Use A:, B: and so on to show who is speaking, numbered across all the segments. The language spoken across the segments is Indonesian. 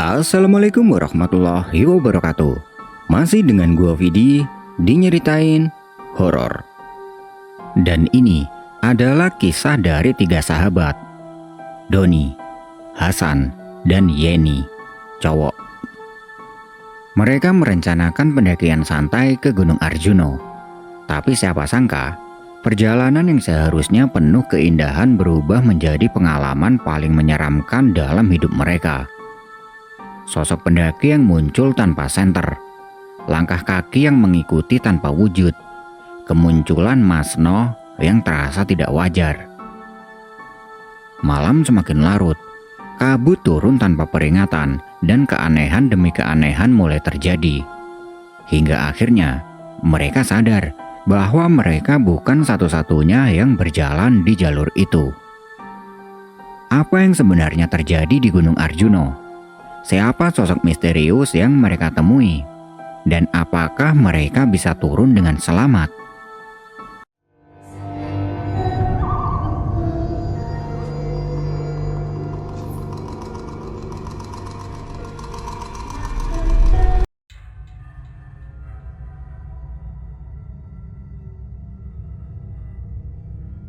A: Assalamualaikum warahmatullahi wabarakatuh. Masih dengan gua Vidi di Nyeritain Horor. Dan ini adalah kisah dari 3 sahabat, Doni, Hasan, dan Yeni, cowok. Mereka merencanakan pendakian santai ke Gunung Arjuno. Tapi siapa sangka, perjalanan yang seharusnya penuh keindahan berubah menjadi pengalaman paling menyeramkan dalam hidup mereka. Sosok pendaki yang muncul tanpa senter, langkah kaki yang mengikuti tanpa wujud, kemunculan Mas Noh yang terasa tidak wajar. Malam semakin larut, kabut turun tanpa peringatan, dan keanehan demi keanehan mulai terjadi. Hingga akhirnya mereka sadar bahwa mereka bukan satu-satunya yang berjalan di jalur itu. Apa yang sebenarnya terjadi di Gunung Arjuno? Siapa sosok misterius yang mereka temui? Dan apakah mereka bisa turun dengan selamat?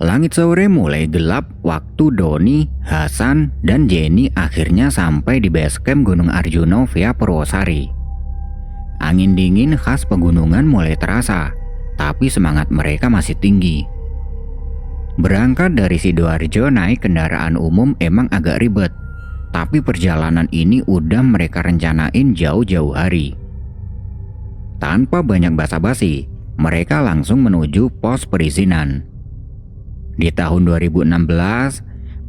A: Langit sore mulai gelap waktu Doni, Hasan, dan Jenny akhirnya sampai di base camp Gunung Arjuno via Purwosari. Angin dingin khas pegunungan mulai terasa, tapi semangat mereka masih tinggi. Berangkat dari Sidoarjo naik kendaraan umum emang agak ribet, tapi perjalanan ini udah mereka rencanain jauh-jauh hari. Tanpa banyak basa-basi, mereka langsung menuju pos perizinan. Di tahun 2016,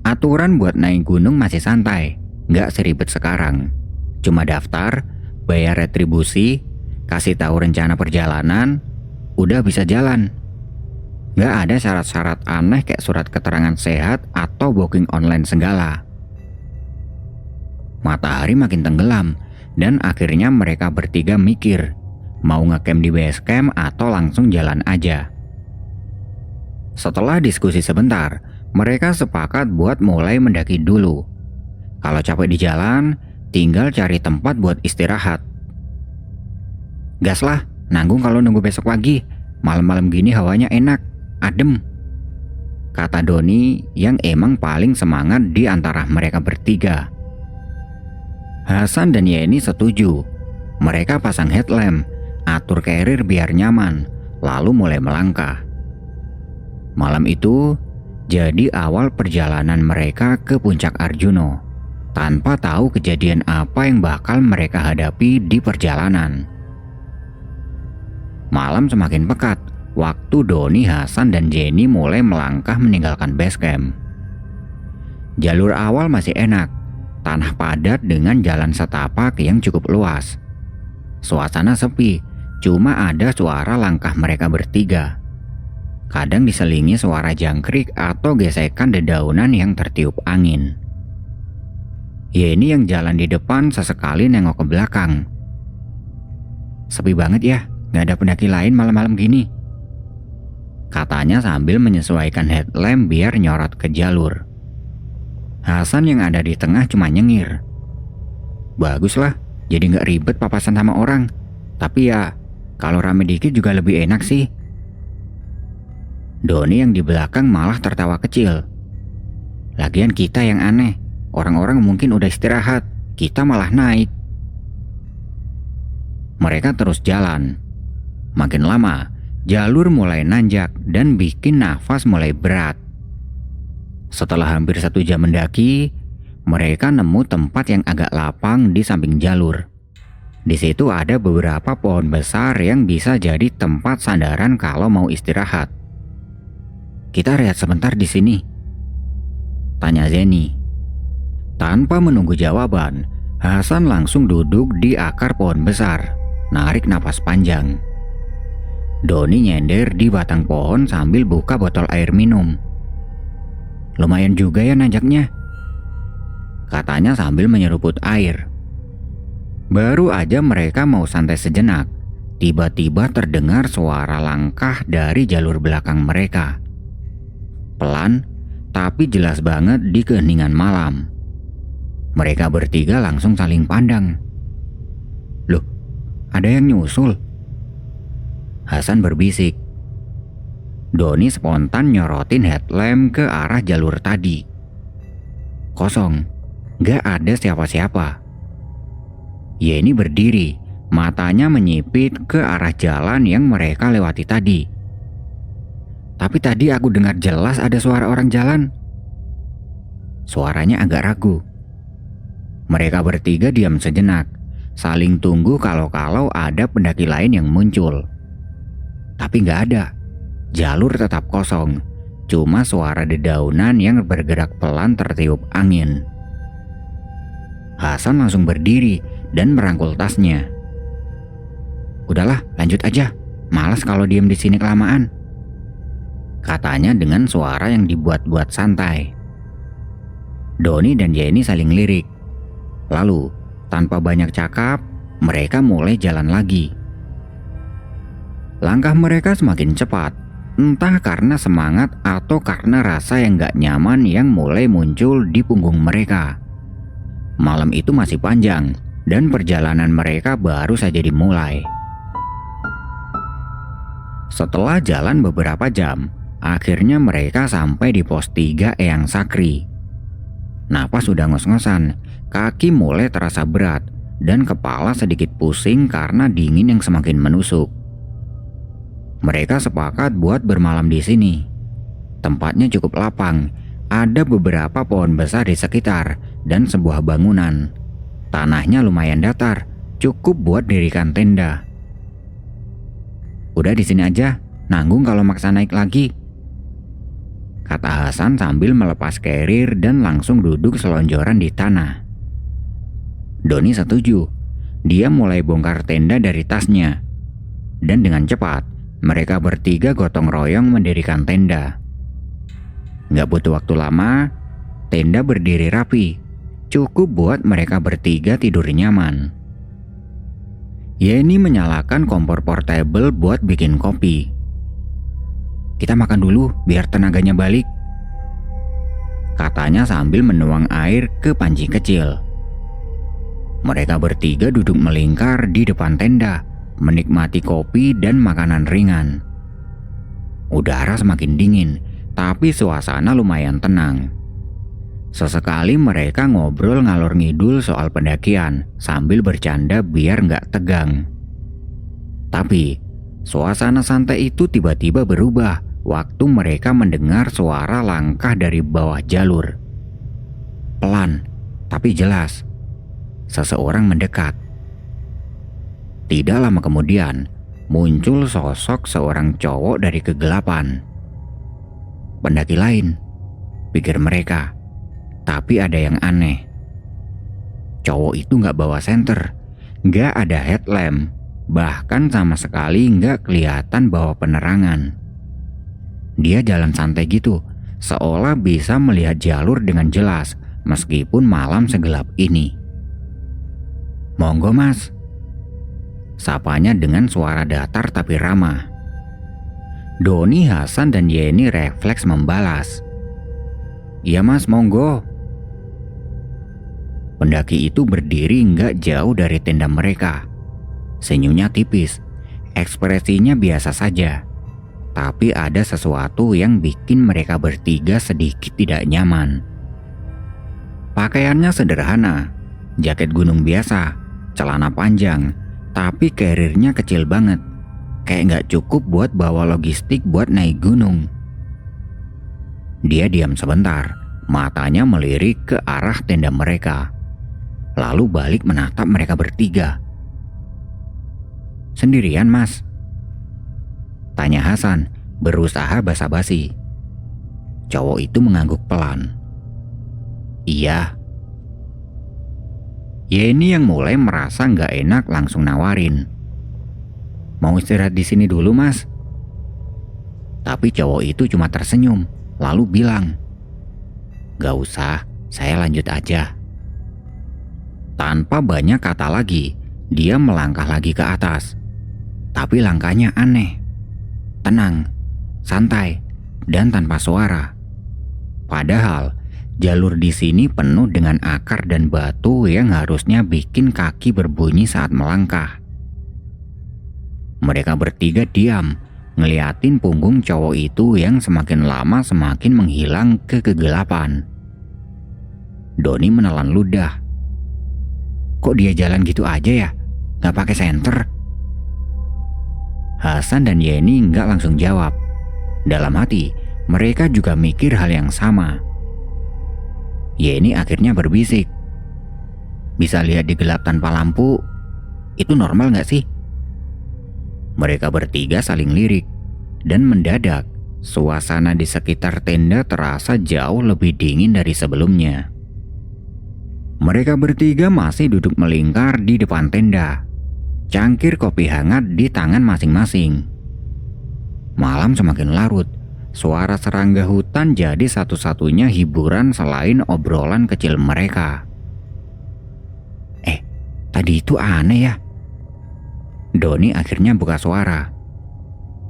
A: aturan buat naik gunung masih santai, nggak seribet sekarang. Cuma daftar, bayar retribusi, kasih tahu rencana perjalanan, udah bisa jalan. Nggak ada syarat-syarat aneh kayak surat keterangan sehat atau booking online segala. Matahari makin tenggelam, dan akhirnya mereka bertiga mikir, mau ngecamp di base camp atau langsung jalan aja. Setelah diskusi sebentar, mereka sepakat buat mulai mendaki dulu. Kalau capek di jalan, tinggal cari tempat buat istirahat. Gas lah, nanggung kalau nunggu besok pagi. Malam-malam gini hawanya enak, adem, kata Doni yang emang paling semangat di antara mereka bertiga. Hasan dan Yeni setuju. Mereka pasang headlamp, atur carrier biar nyaman, lalu mulai melangkah. Malam itu jadi awal perjalanan mereka ke puncak Arjuno, tanpa tahu kejadian apa yang bakal mereka hadapi di perjalanan. Malam semakin pekat waktu Doni, Hasan, dan Jenny mulai melangkah meninggalkan base camp. Jalur awal masih enak, tanah padat dengan jalan setapak yang cukup luas. Suasana sepi, cuma ada suara langkah mereka bertiga. Kadang diselingi suara jangkrik atau gesekan dedaunan yang tertiup angin. Yeni yang jalan di depan sesekali nengok ke belakang. Sepi banget ya, gak ada pendaki lain malam-malam gini, katanya sambil menyesuaikan headlamp biar nyorot ke jalur. Hasan yang ada di tengah cuma nyengir. Baguslah, jadi gak ribet papasan sama orang. Tapi ya, kalau rame dikit juga lebih enak sih. Doni yang di belakang malah tertawa kecil. Lagian kita yang aneh, orang-orang mungkin udah istirahat, kita malah naik. Mereka terus jalan. Makin lama, jalur mulai nanjak dan bikin nafas mulai berat. Setelah hampir 1 jam mendaki, mereka nemu tempat yang agak lapang di samping jalur. Di situ ada beberapa pohon besar yang bisa jadi tempat sandaran kalau mau istirahat. Kita rehat sebentar di sini, tanya Jenny. Tanpa menunggu jawaban, Hasan langsung duduk di akar pohon besar, narik napas panjang. Doni nyender di batang pohon sambil buka botol air minum. Lumayan juga ya nanjaknya, katanya sambil menyeruput air. Baru aja mereka mau santai sejenak, tiba-tiba terdengar suara langkah dari jalur belakang mereka. Pelan, tapi jelas banget di keheningan malam. Mereka bertiga langsung saling pandang. "Loh, ada yang nyusul?" Hasan berbisik. Doni spontan nyorotin headlamp ke arah jalur tadi. Kosong, gak ada siapa-siapa. Yeni berdiri, matanya menyipit ke arah jalan yang mereka lewati tadi. "Tapi tadi aku dengar jelas ada suara orang jalan." Suaranya agak ragu. Mereka bertiga diam sejenak, saling tunggu kalau-kalau ada pendaki lain yang muncul. Tapi gak ada. Jalur tetap kosong, cuma suara dedaunan yang bergerak pelan tertiup angin. Hasan langsung berdiri dan merangkul tasnya. "Udahlah, lanjut aja. Malas kalau diem di sini kelamaan," katanya dengan suara yang dibuat-buat santai. Doni dan Yeni saling lirik. Lalu, tanpa banyak cakap, mereka mulai jalan lagi. Langkah mereka semakin cepat, entah karena semangat atau karena rasa yang gak nyaman yang mulai muncul di punggung mereka. Malam itu masih panjang, dan perjalanan mereka baru saja dimulai. Setelah jalan beberapa jam, akhirnya mereka sampai di pos 3 Eyang Sakri. Napas sudah ngos-ngosan, kaki mulai terasa berat, dan kepala sedikit pusing karena dingin yang semakin menusuk. Mereka sepakat buat bermalam di sini. Tempatnya cukup lapang, ada beberapa pohon besar di sekitar, dan sebuah bangunan. Tanahnya lumayan datar, cukup buat dirikan tenda. "Udah di sini aja, nanggung kalau maksa naik lagi," kata Hasan sambil melepas carrier dan langsung duduk selonjoran di tanah. Doni setuju. Dia mulai bongkar tenda dari tasnya. Dan dengan cepat, mereka bertiga gotong royong mendirikan tenda. Gak butuh waktu lama, tenda berdiri rapi. Cukup buat mereka bertiga tidur nyaman. Yeni menyalakan kompor portable buat bikin kopi. "Kita makan dulu biar tenaganya balik," katanya sambil menuang air ke panci kecil. Mereka bertiga duduk melingkar di depan tenda, menikmati kopi dan makanan ringan. Udara semakin dingin, tapi suasana lumayan tenang. Sesekali mereka ngobrol ngalor ngidul soal pendakian sambil bercanda biar nggak tegang. Tapi suasana santai itu tiba-tiba berubah waktu mereka mendengar suara langkah dari bawah jalur. Pelan, tapi jelas. Seseorang mendekat. Tidak lama kemudian, muncul sosok seorang cowok dari kegelapan. Pendaki lain, pikir mereka. Tapi ada yang aneh. Cowok itu gak bawa senter, gak ada headlamp, bahkan sama sekali gak kelihatan bawa penerangan. Dia jalan santai gitu, seolah bisa melihat jalur dengan jelas meskipun malam segelap ini. "Monggo mas," sapanya dengan suara datar tapi ramah. Doni, Hasan, dan Yeni refleks membalas. "Iya mas, monggo." Pendaki itu berdiri nggak jauh dari tenda mereka. Senyumnya tipis, ekspresinya biasa saja. Tapi ada sesuatu yang bikin mereka bertiga sedikit tidak nyaman. Pakaiannya sederhana, jaket gunung biasa, celana panjang, tapi carrier-nya kecil banget. Kayak nggak cukup buat bawa logistik buat naik gunung. Dia diam sebentar, matanya melirik ke arah tenda mereka. Lalu balik menatap mereka bertiga. "Sendirian mas?" tanya Hasan, berusaha basa-basi. Cowok itu mengangguk pelan. "Iya." Yeni yang mulai merasa nggak enak langsung nawarin. "Mau istirahat di sini dulu mas?" Tapi cowok itu cuma tersenyum, lalu bilang, "Gak usah, saya lanjut aja." Tanpa banyak kata lagi, dia melangkah lagi ke atas. Tapi langkahnya aneh. Tenang, santai, dan tanpa suara. Padahal Jalur di sini penuh dengan akar dan batu yang harusnya bikin kaki berbunyi saat melangkah. Mereka bertiga diam, ngeliatin punggung cowok itu yang semakin lama semakin menghilang ke kegelapan. Doni menelan ludah. Kok dia jalan gitu aja ya? Gak pakai senter? Hasan dan Yeni nggak langsung jawab. Dalam hati, mereka juga mikir hal yang sama. Yeni akhirnya berbisik. Bisa lihat di gelap tanpa lampu, itu normal nggak sih? Mereka bertiga saling lirik, dan mendadak suasana di sekitar tenda terasa jauh lebih dingin dari sebelumnya. Mereka bertiga masih duduk melingkar di depan tenda, cangkir kopi hangat di tangan masing-masing. Malam semakin larut. Suara serangga hutan jadi satu-satunya hiburan selain obrolan kecil mereka. Tadi itu aneh ya. Doni akhirnya buka suara.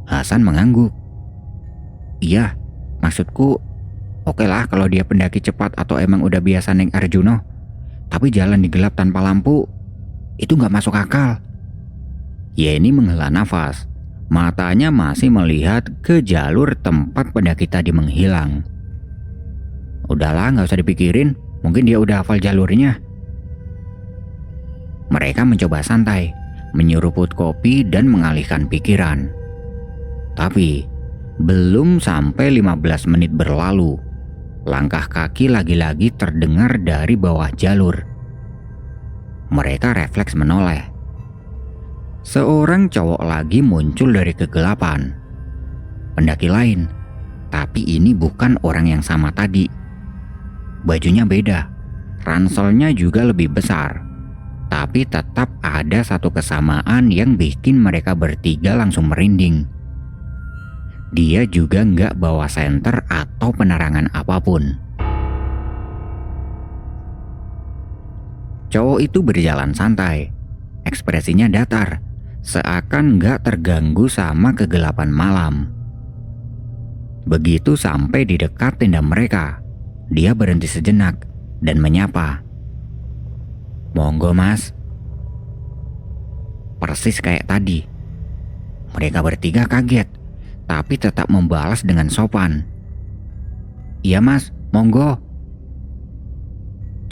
A: Hasan mengangguk. Iya, maksudku oke lah kalau dia pendaki cepat atau emang udah biasa naik Arjuno. Tapi jalan di gelap tanpa lampu, itu gak masuk akal. Yeni menghela nafas. Matanya masih melihat ke jalur tempat pendaki tadi menghilang. Udahlah, gak usah dipikirin. Mungkin dia udah hafal jalurnya. Mereka mencoba santai, menyeruput kopi dan mengalihkan pikiran. Tapi, belum sampai 15 menit berlalu, langkah kaki lagi-lagi terdengar dari bawah jalur. Mereka refleks menoleh. Seorang cowok lagi muncul dari kegelapan. Pendaki lain, tapi ini bukan orang yang sama tadi. Bajunya beda, ranselnya juga lebih besar. Tapi tetap ada satu kesamaan yang bikin mereka bertiga langsung merinding. Dia juga nggak bawa senter atau penerangan apapun. Cowok itu berjalan santai, ekspresinya datar, seakan gak terganggu sama kegelapan malam. Begitu sampai di dekat tenda mereka, dia berhenti sejenak dan menyapa. Monggo mas. Persis kayak tadi. Mereka bertiga kaget, tapi tetap membalas dengan sopan. Iya mas, monggo.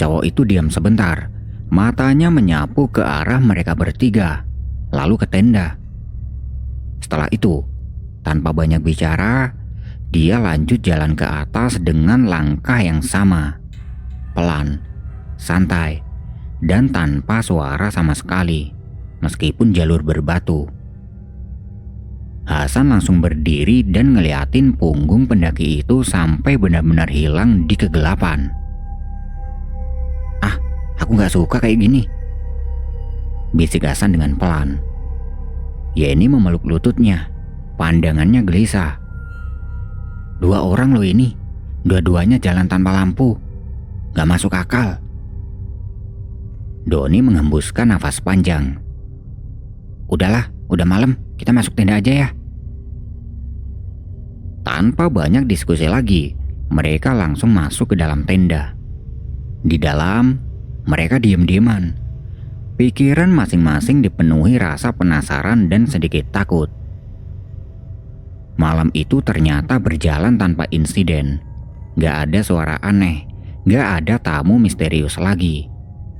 A: Cowok itu diam sebentar, matanya menyapu ke arah mereka bertiga, lalu ke tenda. Setelah itu, tanpa banyak bicara, dia lanjut jalan ke atas dengan langkah yang sama. Pelan, santai, dan tanpa suara sama sekali, meskipun jalur berbatu. Hasan langsung berdiri dan ngeliatin punggung pendaki itu sampai benar-benar hilang di kegelapan. Aku gak suka kayak gini, bisik Hasan dengan pelan. Yeni memeluk lututnya, pandangannya gelisah. Dua orang loh ini, dua-duanya jalan tanpa lampu. Gak masuk akal. Doni menghembuskan nafas panjang. Udahlah, udah malam, kita masuk tenda aja ya. Tanpa banyak diskusi lagi, mereka langsung masuk ke dalam tenda. Di dalam, mereka diam-diaman. Pikiran masing-masing dipenuhi rasa penasaran dan sedikit takut. Malam itu ternyata berjalan tanpa insiden. Gak ada suara aneh, gak ada tamu misterius lagi.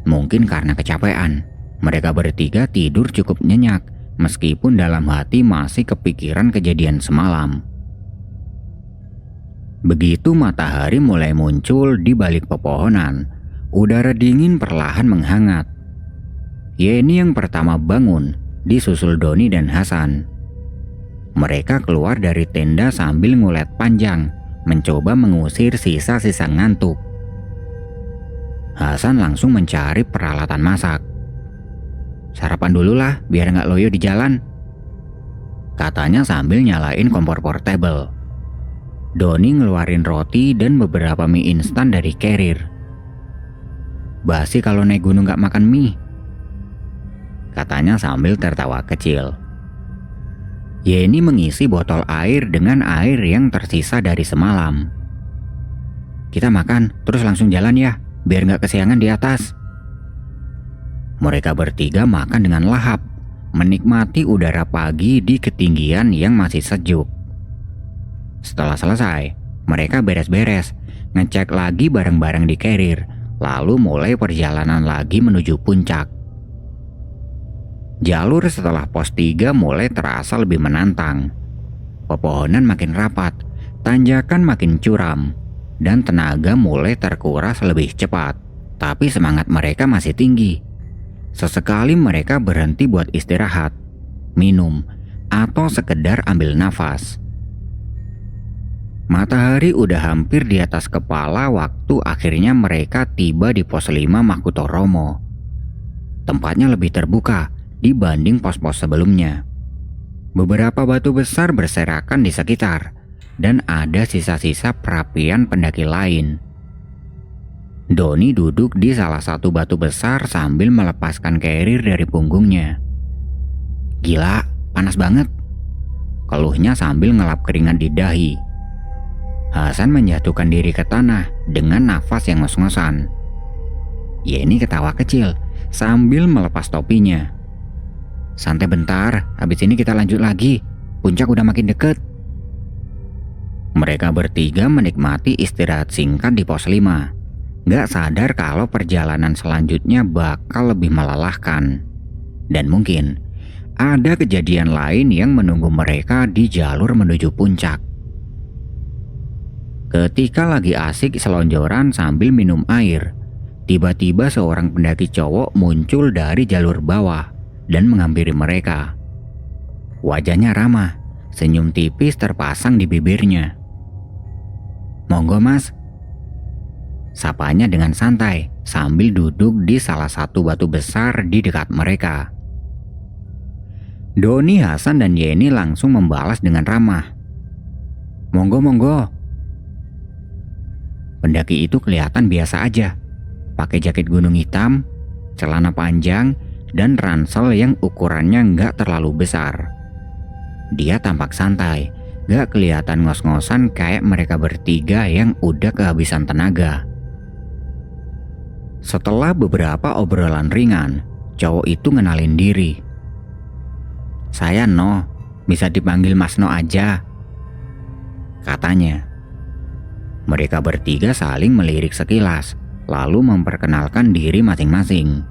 A: Mungkin karena kecapean, mereka bertiga tidur cukup nyenyak, meskipun dalam hati masih kepikiran kejadian semalam. Begitu matahari mulai muncul di balik pepohonan, udara dingin perlahan menghangat. Yeni yang pertama bangun, disusul Doni dan Hasan. Mereka keluar dari tenda sambil ngulet panjang, mencoba mengusir sisa-sisa ngantuk. Hasan langsung mencari peralatan masak. Sarapan dulu lah, biar nggak loyo di jalan, katanya sambil nyalain kompor portable. Doni ngeluarin roti dan beberapa mie instan dari carrier. Basi kalau naik gunung gak makan mie, katanya sambil tertawa kecil. Yeni mengisi botol air dengan air yang tersisa dari semalam. kita makan terus langsung jalan ya, biar gak kesiangan di atas. Mereka bertiga makan dengan lahap, menikmati udara pagi di ketinggian yang masih sejuk. Setelah selesai, mereka beres-beres, ngecek lagi barang-barang di carrier, lalu mulai perjalanan lagi menuju puncak. Jalur setelah pos 3 mulai terasa lebih menantang. Pepohonan makin rapat, tanjakan makin curam, dan tenaga mulai terkuras lebih cepat. Tapi semangat mereka masih tinggi. Sesekali mereka berhenti buat istirahat, minum, atau sekedar ambil nafas. Matahari udah hampir di atas kepala waktu akhirnya mereka tiba di pos 5 Makutoromo. Tempatnya lebih terbuka dibanding pos-pos sebelumnya. Beberapa batu besar berserakan di sekitar, dan ada sisa-sisa perapian pendaki lain. Doni duduk di salah satu batu besar sambil melepaskan carrier dari punggungnya. Gila, panas banget, keluhnya sambil ngelap keringat di dahi. Hasan menjatuhkan diri ke tanah dengan nafas yang ngos-ngosan. Yeni ketawa kecil sambil melepas topinya. Santai bentar, habis ini kita lanjut lagi. Puncak udah makin deket. Mereka bertiga menikmati istirahat singkat di pos 5. Gak sadar kalau perjalanan selanjutnya bakal lebih melelahkan. Dan mungkin ada kejadian lain yang menunggu mereka di jalur menuju puncak. Ketika lagi asik selonjoran sambil minum air, tiba-tiba seorang pendaki cowok muncul dari jalur bawah dan menghampiri mereka. Wajahnya ramah, senyum tipis terpasang di bibirnya. Monggo mas, sapanya dengan santai sambil duduk di salah satu batu besar di dekat mereka. Doni, Hasan, dan Yeni langsung membalas dengan ramah. Monggo, monggo. Pendaki itu kelihatan biasa aja, pakai jaket gunung hitam, celana panjang, dan ransel yang ukurannya nggak terlalu besar. Dia tampak santai, gak kelihatan ngos-ngosan kayak mereka bertiga yang udah kehabisan tenaga. Setelah beberapa obrolan ringan, cowok itu ngenalin diri. Saya No, bisa dipanggil Mas No aja, katanya. Mereka bertiga saling melirik sekilas, lalu memperkenalkan diri masing-masing.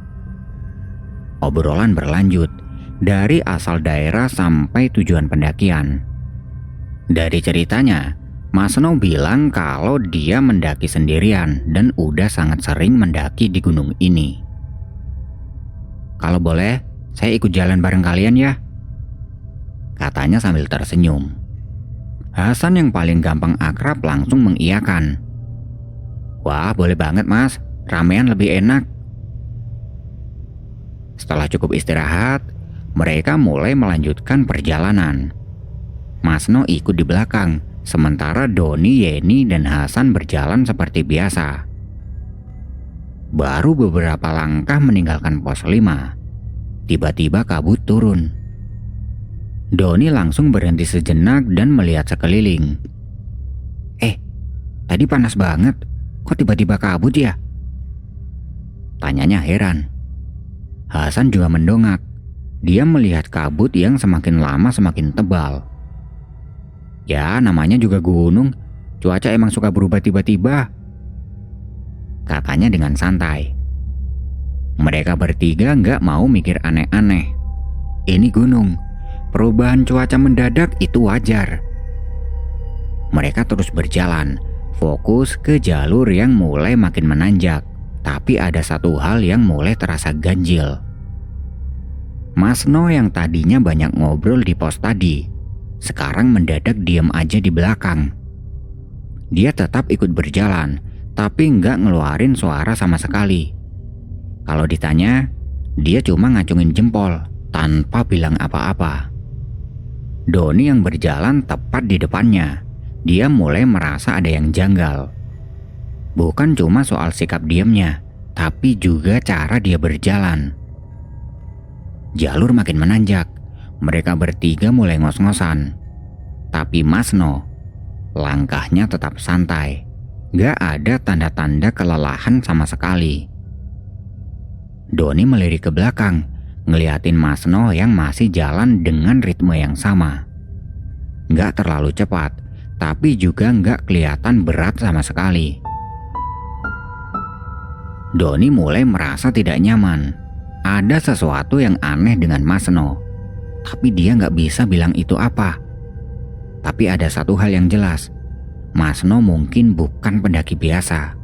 A: Obrolan berlanjut, dari asal daerah sampai tujuan pendakian. Dari ceritanya, Mas No bilang kalau dia mendaki sendirian dan udah sangat sering mendaki di gunung ini. Kalau boleh, saya ikut jalan bareng kalian ya, katanya sambil tersenyum. Hasan yang paling gampang akrab langsung mengiyakan. Wah, boleh banget mas, ramean lebih enak. Setelah cukup istirahat, mereka mulai melanjutkan perjalanan. Mas No ikut di belakang, sementara Doni, Yeni, dan Hasan berjalan seperti biasa. Baru beberapa langkah meninggalkan pos 5, tiba-tiba kabut turun. Doni langsung berhenti sejenak dan melihat sekeliling. Tadi panas banget, kok tiba-tiba kabut ya? Tanyanya heran. Hasan juga mendongak. Dia melihat kabut yang semakin lama semakin tebal. Ya, namanya juga gunung, cuaca emang suka berubah tiba-tiba, katanya dengan santai. Mereka bertiga nggak mau mikir aneh-aneh. Ini gunung, perubahan cuaca mendadak itu wajar. Mereka terus berjalan, fokus ke jalur yang mulai makin menanjak. Tapi ada satu hal yang mulai terasa ganjil. Mas No yang tadinya banyak ngobrol di pos tadi, sekarang mendadak diam aja di belakang. Dia tetap ikut berjalan, tapi nggak ngeluarin suara sama sekali. Kalau ditanya, dia cuma ngacungin jempol tanpa bilang apa-apa. Doni yang berjalan tepat di depannya, dia mulai merasa ada yang janggal. Bukan cuma soal sikap diamnya, tapi juga cara dia berjalan. Jalur makin menanjak, mereka bertiga mulai ngos-ngosan. Tapi Mas No, langkahnya tetap santai. gak ada tanda-tanda kelelahan sama sekali. Doni melirik ke belakang, ngeliatin Masno yang masih jalan dengan ritme yang sama. Gak terlalu cepat, tapi juga gak kelihatan berat sama sekali. Doni mulai merasa tidak nyaman. Ada sesuatu yang aneh dengan Masno, tapi dia gak bisa bilang itu apa. Tapi ada satu hal yang jelas, Masno mungkin bukan pendaki biasa.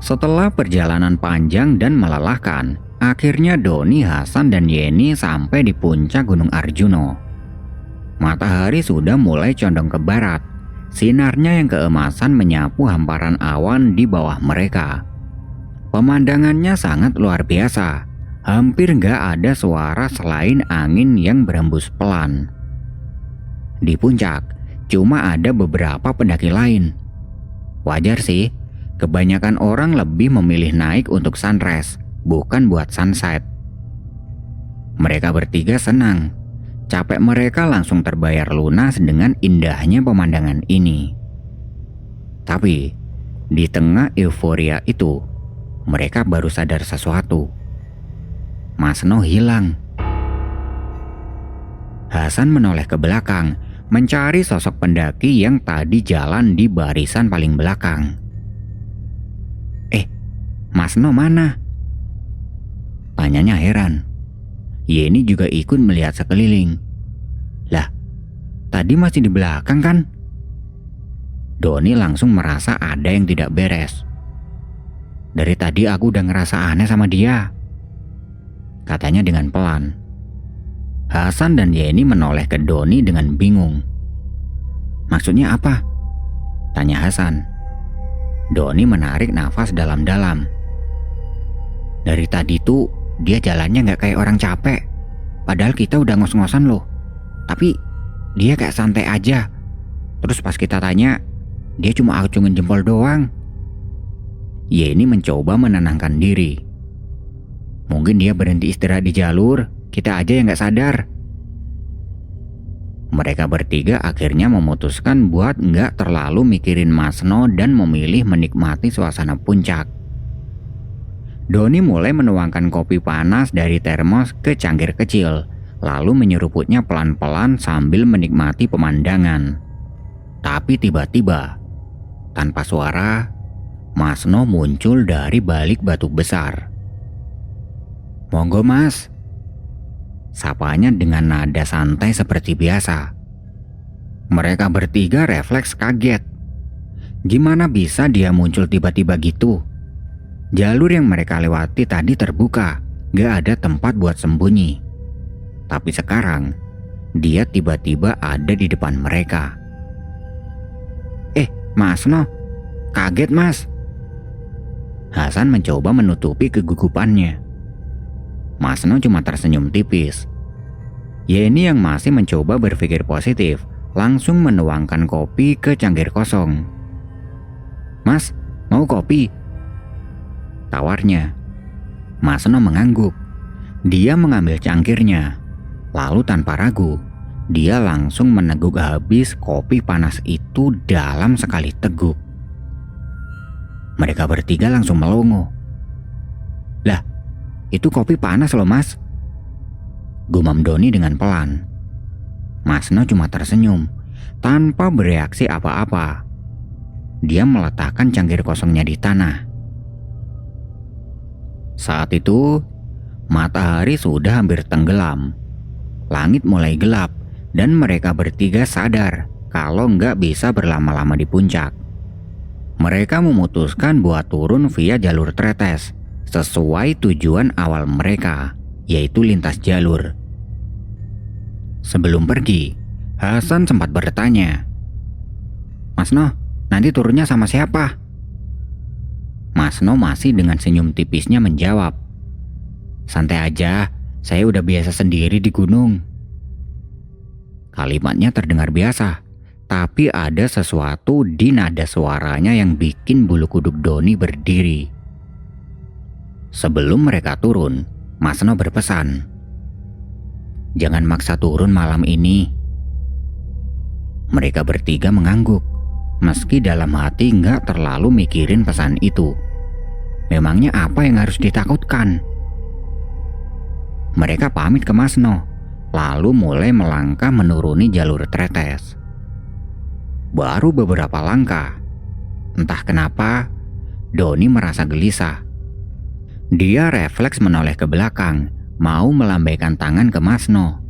A: Setelah perjalanan panjang dan melelahkan, akhirnya Doni, Hasan, dan Yeni sampai di puncak Gunung Arjuno. Matahari sudah mulai condong ke barat. Sinarnya yang keemasan menyapu hamparan awan di bawah mereka. Pemandangannya sangat luar biasa. Hampir gak ada suara selain angin yang berembus pelan. Di puncak, cuma ada beberapa pendaki lain. Wajar sih, kebanyakan orang lebih memilih naik untuk sunrise, bukan buat sunset. Mereka bertiga senang. Capek mereka langsung terbayar lunas dengan indahnya pemandangan ini. Tapi, di tengah euforia itu, mereka baru sadar sesuatu. Masno hilang. Hasan menoleh ke belakang, mencari sosok pendaki yang tadi jalan di barisan paling belakang. Masno mana? Tanyanya heran. Yeni juga ikut melihat sekeliling. Lah, tadi masih di belakang kan? Doni langsung merasa ada yang tidak beres. Dari tadi aku udah ngerasa aneh sama dia, katanya dengan pelan. Hasan dan Yeni menoleh ke Doni dengan bingung. Maksudnya apa? Tanya Hasan. Doni menarik nafas dalam-dalam. Dari tadi tuh dia jalannya gak kayak orang capek. Padahal kita udah ngos-ngosan loh. Tapi dia kayak santai aja. Terus pas kita tanya, dia cuma acungin jempol doang. Yeni mencoba menenangkan diri. Mungkin dia berhenti istirahat di jalur, kita aja yang gak sadar. Mereka bertiga akhirnya memutuskan buat gak terlalu mikirin Masno dan memilih menikmati suasana puncak. Doni mulai menuangkan kopi panas dari termos ke cangkir kecil, lalu menyeruputnya pelan-pelan sambil menikmati pemandangan. Tapi tiba-tiba, tanpa suara, Masno muncul dari balik batu besar. Monggo mas, sapanya dengan nada santai seperti biasa. Mereka bertiga refleks kaget. Gimana bisa dia muncul tiba-tiba gitu? Jalur yang mereka lewati tadi terbuka, gak ada tempat buat sembunyi. Tapi sekarang, dia tiba-tiba ada di depan mereka. Masno, kaget mas. Hasan mencoba menutupi kegugupannya. Masno cuma tersenyum tipis. Yeni yang masih mencoba berpikir positif, langsung menuangkan kopi ke cangkir kosong. Mas, mau kopi? Tawarnya. Masno mengangguk. Dia mengambil cangkirnya. Lalu tanpa ragu, dia langsung meneguk habis kopi panas itu dalam sekali teguk. Mereka bertiga langsung melongo. Lah, itu kopi panas loh mas, gumam Doni dengan pelan. Masno cuma tersenyum, tanpa bereaksi apa-apa. Dia meletakkan cangkir kosongnya di tanah. Saat itu, matahari sudah hampir tenggelam. Langit mulai gelap, dan mereka bertiga sadar kalau nggak bisa berlama-lama di puncak. Mereka memutuskan buat turun via jalur tretes, sesuai tujuan awal mereka, yaitu lintas jalur. Sebelum pergi, Hasan sempat bertanya, Masno, nanti turunnya sama siapa? Masno masih dengan senyum tipisnya menjawab, santai aja, saya udah biasa sendiri di gunung. Kalimatnya terdengar biasa, tapi ada sesuatu di nada suaranya yang bikin bulu kuduk Doni berdiri. Sebelum mereka turun, Masno berpesan, jangan maksa turun malam ini. Mereka bertiga mengangguk. meski dalam hati nggak terlalu mikirin pesan itu. Memangnya apa yang harus ditakutkan? Mereka pamit ke Masno, lalu mulai melangkah menuruni jalur Tretes. Baru beberapa langkah, entah kenapa Doni merasa gelisah. Dia refleks menoleh ke belakang, mau melambaikan tangan ke Masno.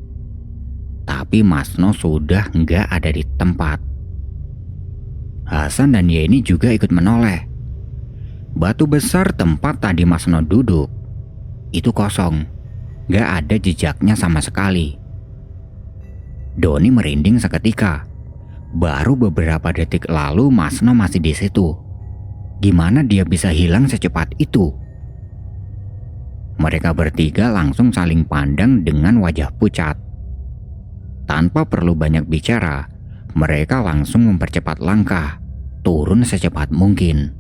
A: Tapi Masno sudah nggak ada di tempat. Hasan dan Yeni juga ikut menoleh. Batu besar tempat tadi Masno duduk itu kosong, nggak ada jejaknya sama sekali. Doni merinding seketika. Baru beberapa detik lalu Masno masih di situ. Gimana dia bisa hilang secepat itu? Mereka bertiga langsung saling pandang dengan wajah pucat. Tanpa perlu banyak bicara, mereka langsung mempercepat langkah, turun secepat mungkin.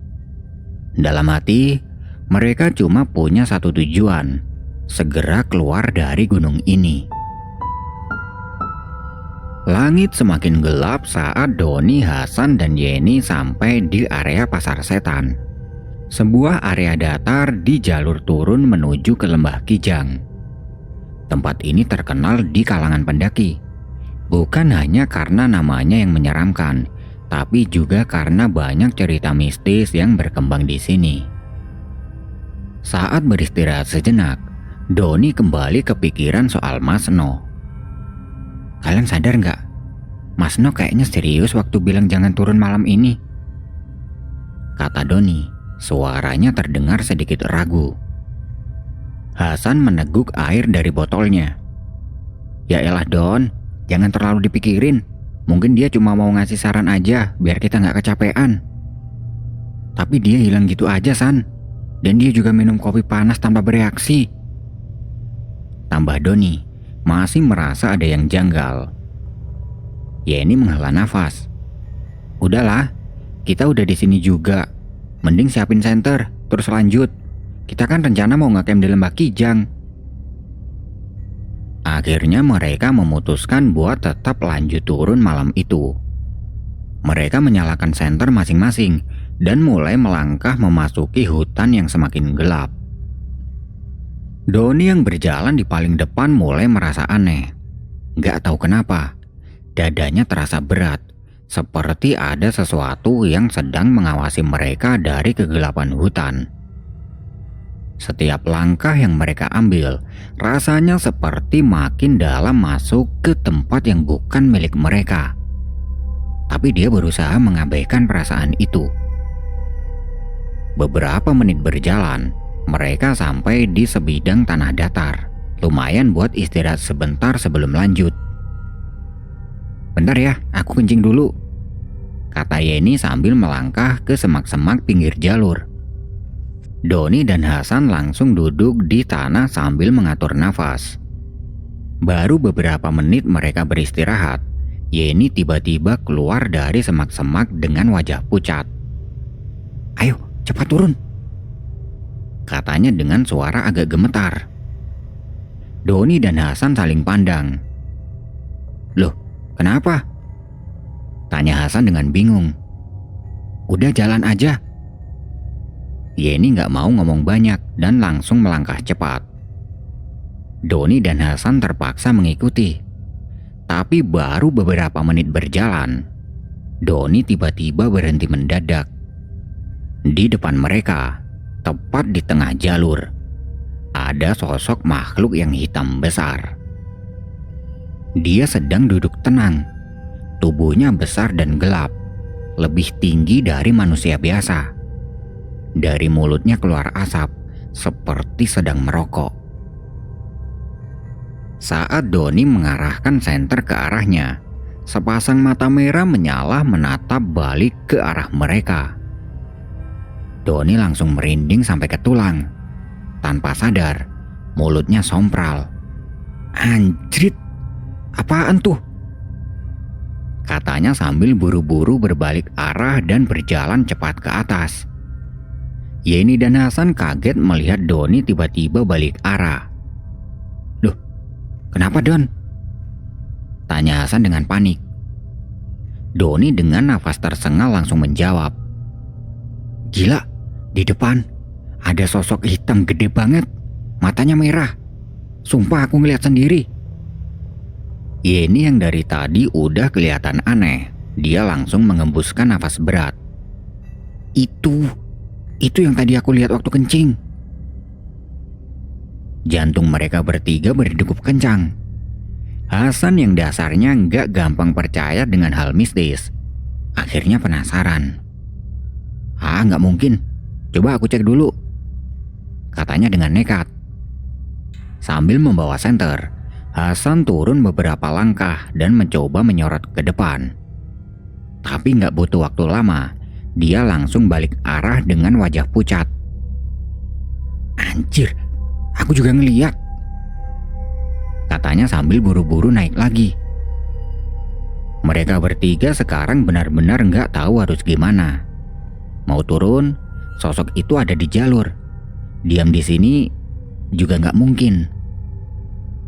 A: Dalam hati, mereka cuma punya satu tujuan, segera keluar dari gunung ini. Langit semakin gelap saat Doni, Hasan, dan Yeni sampai di area Pasar Setan. Sebuah area datar di jalur turun menuju ke Lembah Kijang. Tempat ini terkenal di kalangan pendaki. Bukan hanya karena namanya yang menyeramkan, tapi juga karena banyak cerita mistis yang berkembang di sini. Saat beristirahat sejenak, Doni kembali kepikiran soal Masno. Kalian sadar nggak? Masno kayaknya serius waktu bilang jangan turun malam ini. Kata Doni, suaranya terdengar sedikit ragu. Hasan meneguk air dari botolnya. Ya elah Don, jangan terlalu dipikirin. Mungkin dia cuma mau ngasih saran aja biar kita nggak kecapean. Tapi dia hilang gitu aja San. Dan dia juga minum kopi panas tanpa bereaksi. Tambah Doni, masih merasa ada yang janggal. Yeni menghela nafas. Udahlah, kita udah di sini juga. Mending siapin senter, terus lanjut. Kita kan rencana mau ngecamp di Lembah Kijang. Akhirnya mereka memutuskan buat tetap lanjut turun malam itu. Mereka menyalakan senter masing-masing dan mulai melangkah memasuki hutan yang semakin gelap. Doni yang berjalan di paling depan mulai merasa aneh. Gak tahu kenapa, dadanya terasa berat, seperti ada sesuatu yang sedang mengawasi mereka dari kegelapan hutan. Setiap langkah yang mereka ambil, rasanya seperti makin dalam masuk ke tempat yang bukan milik mereka. Tapi dia berusaha mengabaikan perasaan itu. Beberapa menit berjalan, mereka sampai di sebidang tanah datar. Lumayan buat istirahat sebentar sebelum lanjut. Bentar ya, aku kencing dulu, kata Yeni sambil melangkah ke semak-semak pinggir jalur. Doni dan Hasan langsung duduk di tanah sambil mengatur nafas. Baru beberapa menit mereka beristirahat, Yeni tiba-tiba keluar dari semak-semak dengan wajah pucat. Ayo, cepat turun, katanya dengan suara agak gemetar. Doni dan Hasan saling pandang. Loh, kenapa? Tanya Hasan dengan bingung. Udah jalan aja. Yeni gak mau ngomong banyak dan langsung melangkah cepat. Doni dan Hasan terpaksa mengikuti. Tapi baru beberapa menit berjalan, Doni tiba-tiba berhenti mendadak. Di depan mereka, tepat di tengah jalur, ada sosok makhluk yang hitam besar. Dia sedang duduk tenang. Tubuhnya besar dan gelap, lebih tinggi dari manusia biasa. Dari mulutnya keluar asap, seperti sedang merokok. Saat Doni mengarahkan senter ke arahnya, sepasang mata merah menyala menatap balik ke arah mereka. Doni langsung merinding sampai ke tulang. Tanpa sadar, mulutnya sompral. Anjrit, apaan tuh? Katanya sambil buru-buru berbalik arah dan berjalan cepat ke atas. Yeni dan Hasan kaget melihat Doni tiba-tiba balik arah. Loh, kenapa Don? Tanya Hasan dengan panik. Doni dengan nafas tersengal langsung menjawab. Gila, di depan ada sosok hitam gede banget. Matanya merah. Sumpah aku ngeliat sendiri. Yeni yang dari tadi udah kelihatan aneh. Dia langsung mengembuskan nafas berat. Itu yang tadi aku lihat waktu kencing. Jantung mereka bertiga berdegup kencang. Hasan yang dasarnya nggak gampang percaya dengan hal mistis, akhirnya penasaran. Nggak mungkin. Coba aku cek dulu, katanya dengan nekat. Sambil membawa senter, Hasan turun beberapa langkah dan mencoba menyorot ke depan. Tapi nggak butuh waktu lama, dia langsung balik arah dengan wajah pucat. Anjir, aku juga ngeliat, katanya sambil buru-buru naik lagi. Mereka bertiga sekarang benar-benar nggak tahu harus gimana. Mau turun, sosok itu ada di jalur. Diam di sini juga nggak mungkin.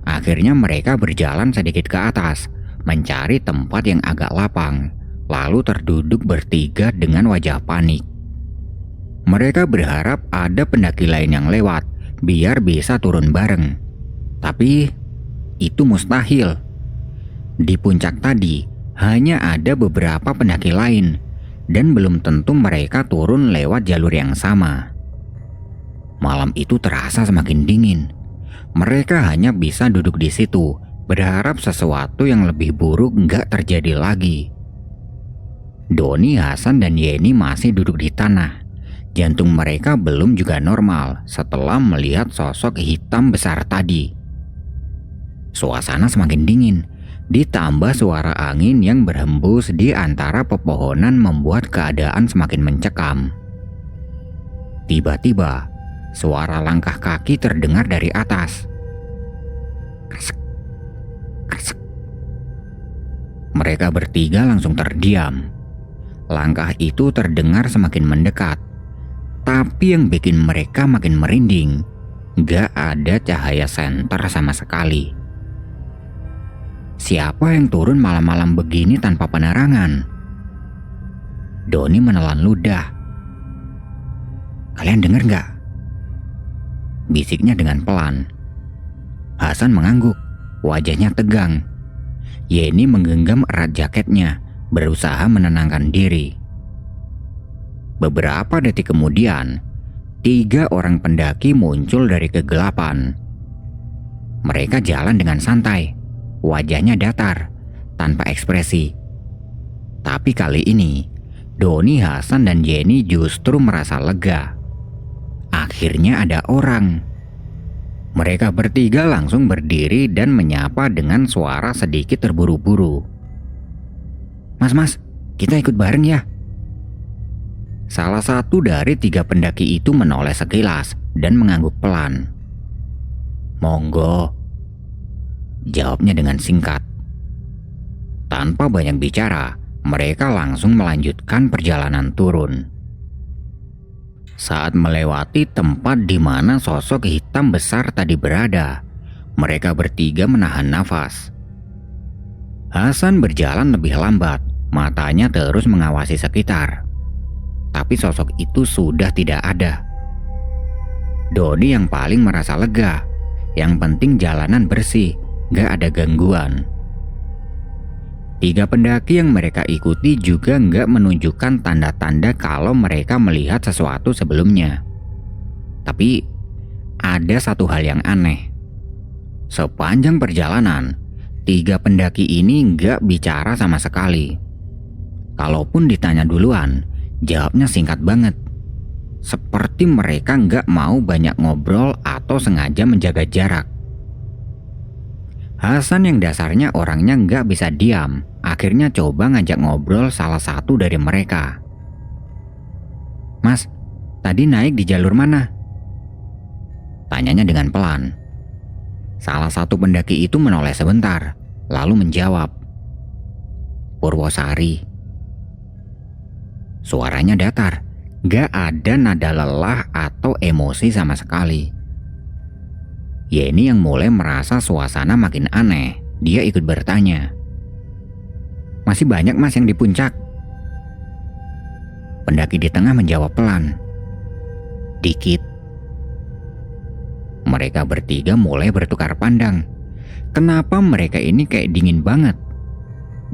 A: Akhirnya mereka berjalan sedikit ke atas, mencari tempat yang agak lapang, lalu terduduk bertiga dengan wajah panik. Mereka berharap ada pendaki lain yang lewat, biar bisa turun bareng. Tapi itu mustahil. Di puncak tadi hanya ada beberapa pendaki lain, dan belum tentu mereka turun lewat jalur yang sama. Malam itu terasa semakin dingin. Mereka hanya bisa duduk di situ, berharap sesuatu yang lebih buruk nggak terjadi lagi. Doni, Hasan, dan Yeni masih duduk di tanah. Jantung mereka belum juga normal setelah melihat sosok hitam besar tadi. Suasana semakin dingin, ditambah suara angin yang berhembus di antara pepohonan membuat keadaan semakin mencekam. Tiba-tiba, suara langkah kaki terdengar dari atas. Kresek, kresek. Mereka bertiga langsung terdiam. Langkah itu terdengar semakin mendekat. Tapi yang bikin mereka makin merinding, gak ada cahaya senter sama sekali. Siapa yang turun malam-malam begini tanpa penerangan? Doni menelan ludah. Kalian dengar gak? Bisiknya dengan pelan. Hasan mengangguk, wajahnya tegang. Yeni menggenggam erat jaketnya, berusaha menenangkan diri. Beberapa detik kemudian, 3 orang pendaki muncul dari kegelapan. Mereka jalan dengan santai, wajahnya datar, tanpa ekspresi. Tapi kali ini, Doni, Hasan, dan Yeni justru merasa lega. Akhirnya ada orang. Mereka bertiga langsung berdiri dan menyapa dengan suara sedikit terburu-buru. Mas, kita ikut bareng ya? Salah satu dari 3 pendaki itu menoleh sekilas dan mengangguk pelan. Monggo, jawabnya dengan singkat. Tanpa banyak bicara, mereka langsung melanjutkan perjalanan turun. Saat melewati tempat di mana sosok hitam besar tadi berada, mereka bertiga menahan nafas. Hasan berjalan lebih lambat, matanya terus mengawasi sekitar. Tapi sosok itu sudah tidak ada. Doni yang paling merasa lega. Yang penting jalanan bersih, gak ada gangguan. 3 pendaki yang mereka ikuti juga nggak menunjukkan tanda-tanda kalau mereka melihat sesuatu sebelumnya. Tapi ada satu hal yang aneh. Sepanjang perjalanan, 3 pendaki ini nggak bicara sama sekali. Kalaupun ditanya duluan, jawabnya singkat banget. Seperti mereka nggak mau banyak ngobrol atau sengaja menjaga jarak. Hasan yang dasarnya orangnya nggak bisa diam, akhirnya coba ngajak ngobrol salah satu dari mereka. Mas, tadi naik di jalur mana? Tanyanya dengan pelan. Salah satu pendaki itu menoleh sebentar, lalu menjawab. Purwosari. Suaranya datar, gak ada nada lelah atau emosi sama sekali. Yeni yang mulai merasa suasana makin aneh, dia ikut bertanya. Masih banyak mas yang di puncak. Pendaki di tengah menjawab pelan. Dikit. Mereka bertiga mulai bertukar pandang. Kenapa mereka ini kayak dingin banget?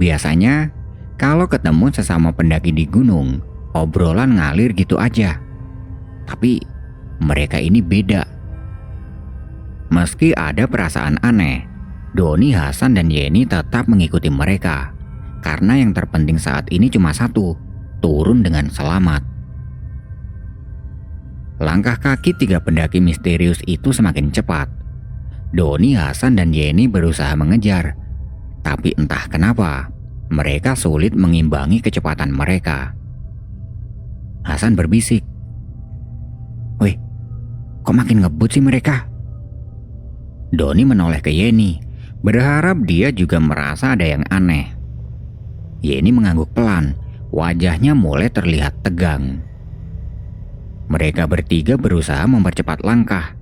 A: Biasanya kalau ketemu sesama pendaki di gunung, obrolan ngalir gitu aja. Tapi mereka ini beda. Meski ada perasaan aneh, Doni, Hasan, dan Yeni tetap mengikuti mereka. Karena yang terpenting saat ini cuma satu, turun dengan selamat. Langkah kaki 3 pendaki misterius itu semakin cepat. Doni, Hasan, dan Yeni berusaha mengejar. Tapi entah kenapa, mereka sulit mengimbangi kecepatan mereka. Hasan berbisik. Wih, kok makin ngebut sih mereka? Doni menoleh ke Yeni, berharap dia juga merasa ada yang aneh. Yeni mengangguk pelan, wajahnya mulai terlihat tegang. Mereka bertiga berusaha mempercepat langkah.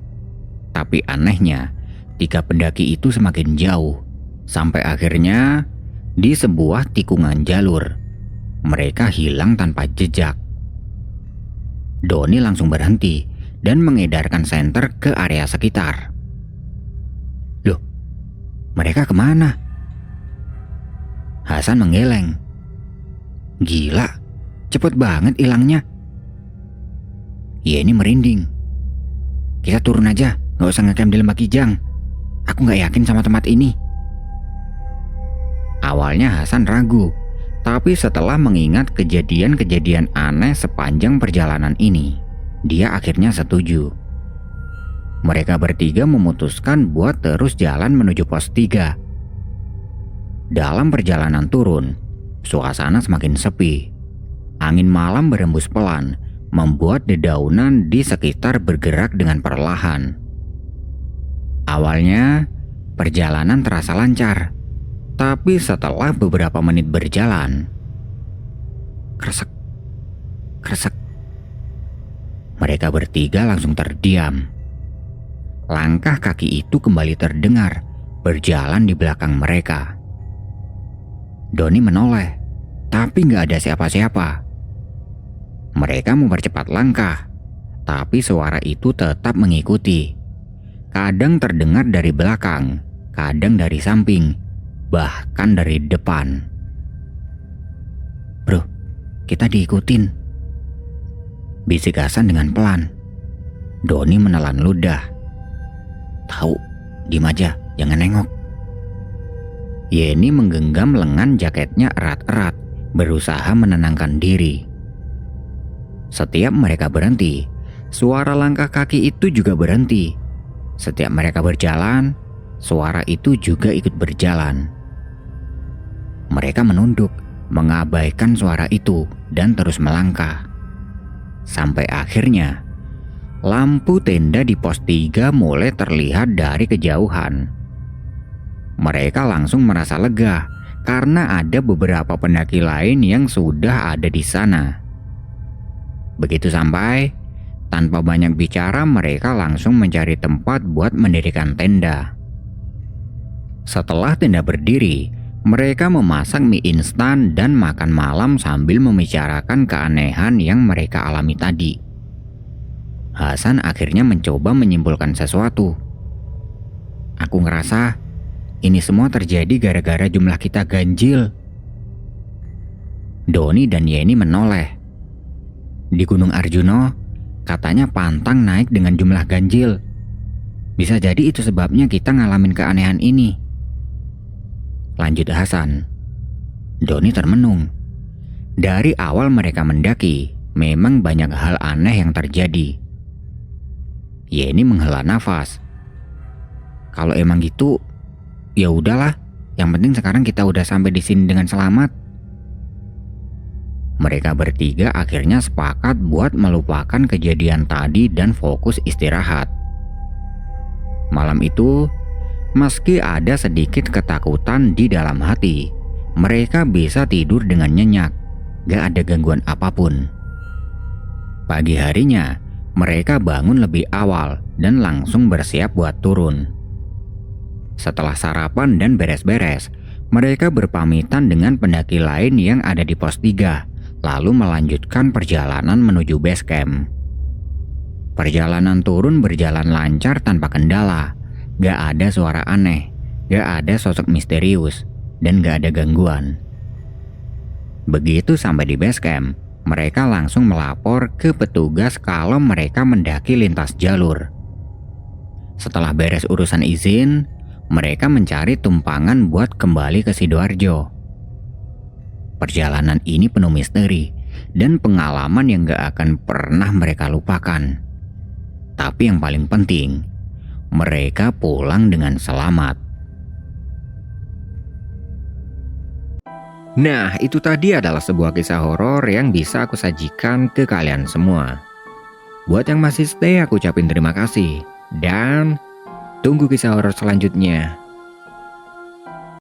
A: Tapi anehnya, 3 pendaki itu semakin jauh. Sampai akhirnya, di sebuah tikungan jalur, mereka hilang tanpa jejak. Doni langsung berhenti dan mengedarkan senter ke area sekitar. Loh, mereka kemana? Hasan menggeleng. Gila, cepet banget hilangnya. Yeni merinding. Kita turun aja, gak usah ngecamp di Lembah Kijang. Aku gak yakin sama tempat ini. Awalnya Hasan ragu, tapi setelah mengingat kejadian-kejadian aneh sepanjang perjalanan ini, dia akhirnya setuju. Mereka bertiga memutuskan buat terus jalan menuju pos 3. Dalam perjalanan turun, suasana semakin sepi. Angin malam berembus pelan, membuat dedaunan di sekitar bergerak dengan perlahan. Awalnya, perjalanan terasa lancar, tapi setelah beberapa menit berjalan, kresek, kresek. Mereka bertiga langsung terdiam. Langkah kaki itu kembali terdengar berjalan di belakang mereka. Doni menoleh, tapi gak ada siapa-siapa. Mereka mempercepat langkah, tapi suara itu tetap mengikuti. Kadang terdengar dari belakang, kadang dari samping, bahkan dari depan. Bro, kita diikutin, bisik Hasan dengan pelan. Doni menelan ludah. Tahu, diem aja, jangan nengok. Yeni menggenggam lengan jaketnya erat-erat, berusaha menenangkan diri. Setiap mereka berhenti, suara langkah kaki itu juga berhenti. Setiap mereka berjalan, suara itu juga ikut berjalan. Mereka menunduk, mengabaikan suara itu, dan terus melangkah. Sampai akhirnya, lampu tenda di pos 3 mulai terlihat dari kejauhan. Mereka langsung merasa lega karena ada beberapa pendaki lain yang sudah ada di sana. Begitu sampai, tanpa banyak bicara mereka langsung mencari tempat buat mendirikan tenda. Setelah tenda berdiri, mereka memasak mie instan dan makan malam sambil membicarakan keanehan yang mereka alami tadi. Hasan akhirnya mencoba menyimpulkan sesuatu. Aku ngerasa ini semua terjadi gara-gara jumlah kita ganjil. Doni dan Yeni menoleh. Di Gunung Arjuno, katanya pantang naik dengan jumlah ganjil. Bisa jadi itu sebabnya kita ngalamin keanehan ini, lanjut Hasan. Doni termenung. Dari awal mereka mendaki, memang banyak hal aneh yang terjadi. Yeni menghela nafas. Kalau emang gitu, ya udahlah. Yang penting sekarang kita udah sampai di sini dengan selamat. Mereka bertiga akhirnya sepakat buat melupakan kejadian tadi dan fokus istirahat. Malam itu, meski ada sedikit ketakutan di dalam hati, mereka bisa tidur dengan nyenyak, gak ada gangguan apapun. Pagi harinya, mereka bangun lebih awal dan langsung bersiap buat turun. Setelah sarapan dan beres-beres, Mereka berpamitan dengan pendaki lain yang ada di pos 3, lalu melanjutkan perjalanan menuju base camp. Perjalanan turun berjalan lancar tanpa kendala. Gak ada suara aneh, gak ada sosok misterius, dan gak ada gangguan. Begitu sampai di base camp, mereka langsung melapor ke petugas kalau mereka mendaki lintas jalur. Setelah beres urusan izin, mereka mencari tumpangan buat kembali ke Sidoarjo. Perjalanan ini penuh misteri dan pengalaman yang gak akan pernah mereka lupakan. Tapi yang paling penting, mereka pulang dengan selamat. Nah, itu tadi adalah sebuah kisah horor yang bisa aku sajikan ke kalian semua. Buat yang masih stay, aku ucapin terima kasih. Dan tunggu kisah horor selanjutnya.